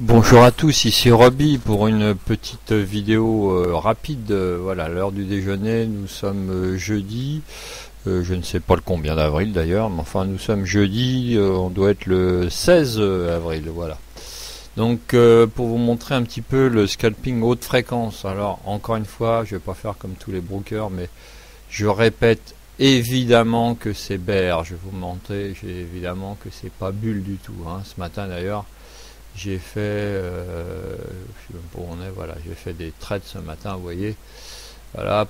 Bonjour à tous, ici Roby pour une petite vidéo rapide. Voilà, l'heure du déjeuner, nous sommes jeudi, je ne sais pas le combien d'avril d'ailleurs, mais enfin nous sommes jeudi, on doit être le 16 avril, voilà. Donc pour vous montrer un petit peu le scalping haute fréquence, alors encore une fois, je vais pas faire comme tous les brokers, mais je répète évidemment que c'est bear, je vais vous montrer évidemment que c'est pas bulle du tout, hein. Ce matin d'ailleurs, j'ai fait, je sais même pas où on est, voilà, j'ai fait des trades ce matin, vous voyez, voilà,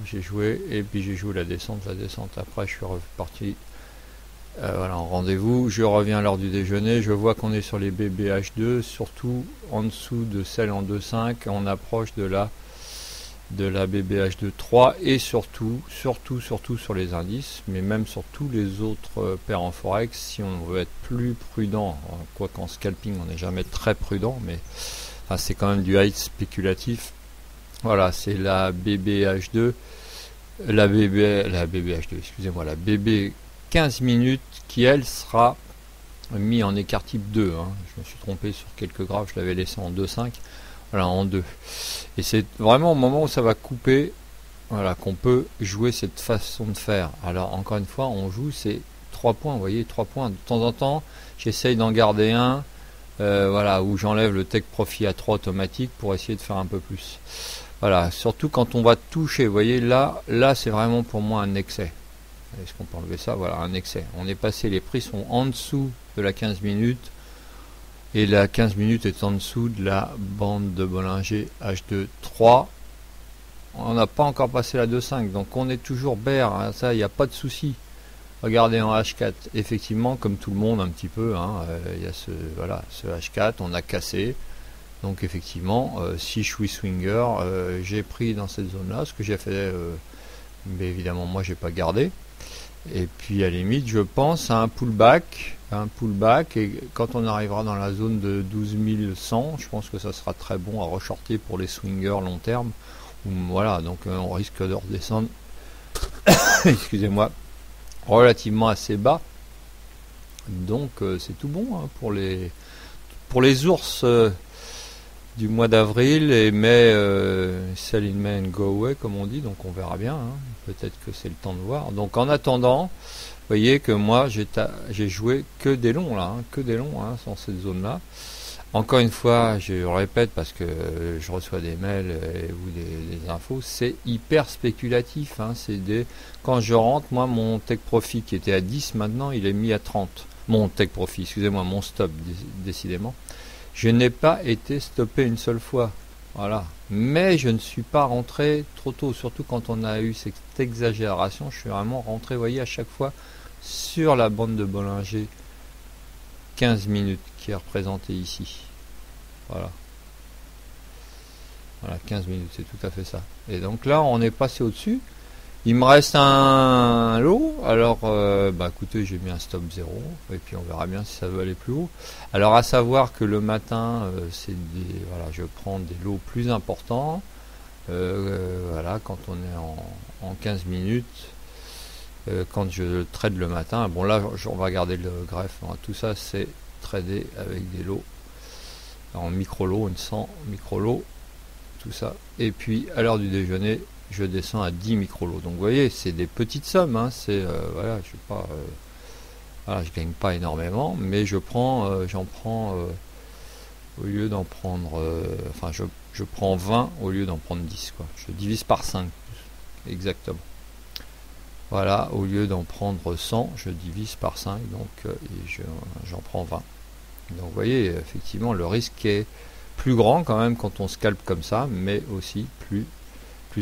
j'ai joué, et puis j'ai joué la descente, après je suis reparti, voilà, en rendez-vous, je reviens à l'heure du déjeuner, je vois qu'on est sur les BBH2, surtout en dessous de celle en 2.5, on approche de la BBH2 3 et surtout sur les indices, mais même sur tous les autres paires en forex, si on veut être plus prudent, quoi qu'en scalping on n'est jamais très prudent, mais enfin, c'est quand même du high spéculatif. Voilà, c'est la BBH2, la BBH2, excusez-moi, la BB 15 minutes qui elle sera mis en écart type 2, hein. Je me suis trompé sur quelques graphes, je l'avais laissé en 2.5. Voilà, en 2. Et c'est vraiment au moment où ça va couper, voilà, qu'on peut jouer cette façon de faire. Alors encore une fois, on joue ces 3 points, vous voyez, 3 points. De temps en temps, j'essaye d'en garder un, voilà, où j'enlève le take profit à 3 automatique pour essayer de faire un peu plus. Voilà, surtout quand on va toucher, vous voyez, là c'est vraiment pour moi un excès. Est-ce qu'on peut enlever ça? Voilà, un excès. On est passé, les prix sont en dessous de la 15 minutes. Et la 15 minutes est en dessous de la bande de Bollinger H2 3. On n'a pas encore passé la 2.5, donc on est toujours bear, hein, ça il n'y a pas de souci. Regardez en H4, effectivement comme tout le monde un petit peu, hein, il y a ce H4, on a cassé. Donc effectivement, si je suis swinger, j'ai pris dans cette zone là, ce que j'ai fait, mais évidemment moi j'ai pas gardé. Et puis à la limite, je pense à un pullback, et quand on arrivera dans la zone de 12100, je pense que ça sera très bon à reshorter pour les swingers long terme. Voilà, donc on risque de redescendre, excusez-moi, relativement assez bas. Donc c'est tout bon, hein, pour les ours du mois d'avril et mai, sell in May and go away comme on dit, donc on verra bien, hein. Peut-être que c'est le temps de voir. Donc en attendant, vous voyez que moi j'ai joué que des longs là, hein, que des longs, hein, dans cette zone là. Encore une fois, je répète parce que je reçois des mails ou des infos, c'est hyper spéculatif, hein, quand je rentre, moi mon take profit qui était à 10 maintenant il est mis à 30. Mon take profit, excusez-moi, mon stop décidément. Je n'ai pas été stoppé une seule fois, voilà. Mais je ne suis pas rentré trop tôt, surtout quand on a eu cette exagération. Je suis vraiment rentré, vous voyez, à chaque fois sur la bande de Bollinger 15 minutes qui est représentée ici. Voilà. Voilà, 15 minutes, c'est tout à fait ça. Et donc là, on est passé au-dessus. Il me reste un lot, alors écoutez, j'ai mis un stop 0, et puis on verra bien si ça veut aller plus haut. Alors à savoir que le matin, voilà, je prends des lots plus importants, voilà, quand on est en 15 minutes, quand je trade le matin, bon là on va regarder le greffe, hein, tout ça c'est trader avec des lots, en micro-lots, 100 micro-lots, tout ça, et puis à l'heure du déjeuner, je descends à 10 micro-lots. Donc vous voyez, c'est des petites sommes, hein, c'est voilà, je sais pas, voilà, je gagne pas énormément, mais j'en prends au lieu d'en prendre, enfin je prends 20 au lieu d'en prendre 10, quoi. Je divise par 5 exactement. Voilà, au lieu d'en prendre 100, je divise par 5, donc j'en prends 20. Donc vous voyez, effectivement, le risque est plus grand quand même quand on scalpe comme ça, mais aussi plus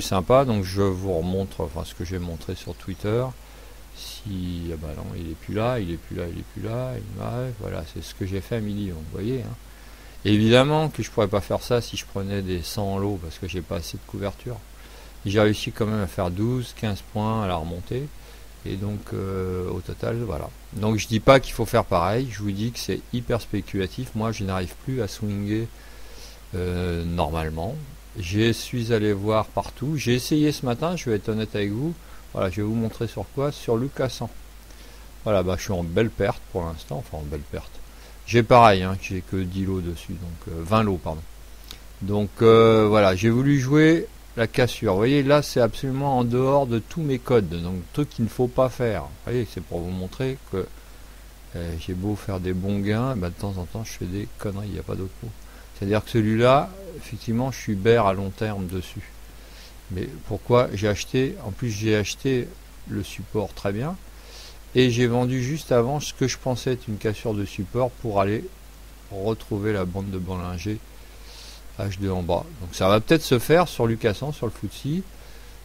sympa. Donc je vous remontre, enfin ce que j'ai montré sur Twitter. Si ah bah non, il est plus là, voilà, c'est ce que j'ai fait à midi, vous voyez, hein. Évidemment que je pourrais pas faire ça si je prenais des 100 lots parce que j'ai pas assez de couverture. J'ai réussi quand même à faire 12-15 points à la remontée, et donc au total, voilà. Donc je dis pas qu'il faut faire pareil, je vous dis que c'est hyper spéculatif. Moi je n'arrive plus à swinger normalement. Je suis allé voir partout. J'ai essayé ce matin, je vais être honnête avec vous. Voilà, je vais vous montrer sur quoi? Sur Lucas 100. Voilà, je suis en belle perte pour l'instant. Enfin, en belle perte. J'ai pareil, hein, j'ai que 10 lots dessus, donc 20 lots, pardon. Donc voilà, j'ai voulu jouer la cassure. Vous voyez, là, c'est absolument en dehors de tous mes codes, donc truc qu'il ne faut pas faire. Vous voyez, c'est pour vous montrer que j'ai beau faire des bons gains, bah, de temps en temps, je fais des conneries, il n'y a pas d'autre mot. C'est-à-dire que celui-là, effectivement, je suis bear à long terme dessus. Mais pourquoi j'ai acheté, en plus j'ai acheté le support très bien, et j'ai vendu juste avant ce que je pensais être une cassure de support pour aller retrouver la bande de Bollinger H2 en bas. Donc ça va peut-être se faire sur Lucassan, sur le FTSE.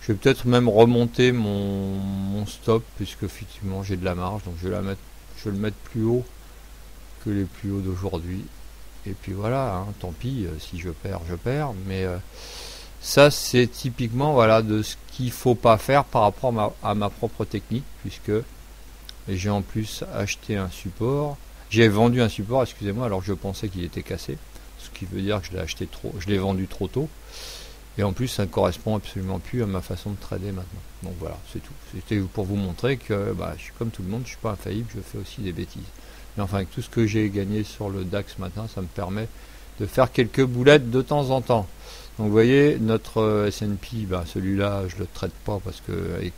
Je vais peut-être même remonter mon stop, puisque effectivement j'ai de la marge, donc je vais le mettre plus haut que les plus hauts d'aujourd'hui. Et puis voilà, hein, tant pis, si je perds, je perds. Mais ça, c'est typiquement voilà, de ce qu'il faut pas faire par rapport à ma propre technique, puisque j'ai en plus acheté un support. J'ai vendu un support, excusez-moi, alors que je pensais qu'il était cassé. Ce qui veut dire que je l'ai vendu trop tôt. Et en plus, ça ne correspond absolument plus à ma façon de trader maintenant. Donc voilà, c'est tout. C'était pour vous montrer que je suis comme tout le monde, je ne suis pas infaillible, je fais aussi des bêtises. Mais enfin, avec tout ce que j'ai gagné sur le DAX matin, ça me permet de faire quelques boulettes de temps en temps. Donc vous voyez, notre S&P, celui-là, je ne le traite pas parce que avec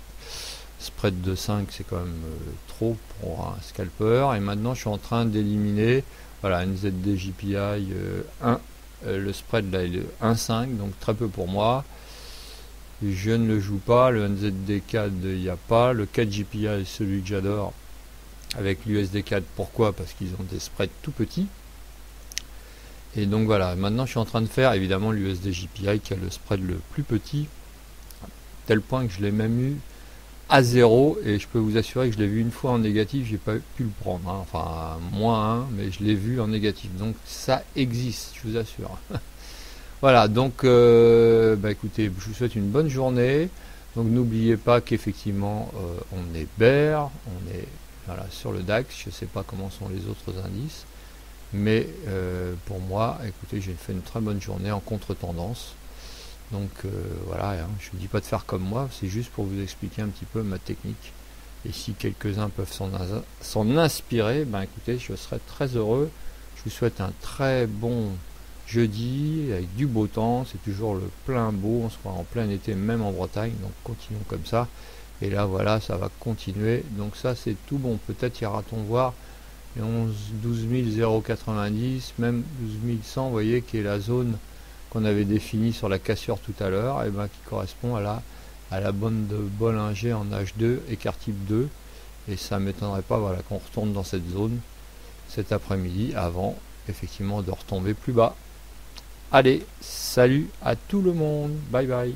spread de 5, c'est quand même trop pour un scalper. Et maintenant, je suis en train d'éliminer, voilà, NZD-JPI 1. Le spread là est de 1,5, donc très peu pour moi. Je ne le joue pas. Le NZD4, il n'y a pas. Le 4JPI est celui que j'adore avec l'USD4. Pourquoi? Parce qu'ils ont des spreads tout petits. Et donc voilà, maintenant je suis en train de faire évidemment l'USD-JPI qui a le spread le plus petit, tel point que je l'ai même eu à 0, et je peux vous assurer que je l'ai vu une fois en négatif, j'ai pas pu le prendre, hein. Enfin moins 1, mais je l'ai vu en négatif, donc ça existe, je vous assure. Voilà, donc écoutez, je vous souhaite une bonne journée. Donc n'oubliez pas qu'effectivement on est bear, on est voilà, sur le DAX, je ne sais pas comment sont les autres indices, mais pour moi, écoutez, j'ai fait une très bonne journée en contre-tendance. Donc voilà, hein, je ne dis pas de faire comme moi, c'est juste pour vous expliquer un petit peu ma technique. Et si quelques-uns peuvent s'en inspirer, écoutez, je serai très heureux. Je vous souhaite un très bon jeudi avec du beau temps. C'est toujours le plein beau, on sera en plein été même en Bretagne, donc continuons comme ça. Et là voilà, ça va continuer. Donc ça c'est tout bon. Peut-être ira-t-on voir les 12 090, même 12 100, vous voyez, qui est la zone qu'on avait définie sur la cassure tout à l'heure, et qui correspond à la bande de Bollinger en H2, écart type 2. Et ça ne m'étonnerait pas voilà, qu'on retourne dans cette zone cet après-midi avant effectivement de retomber plus bas. Allez, salut à tout le monde, bye bye.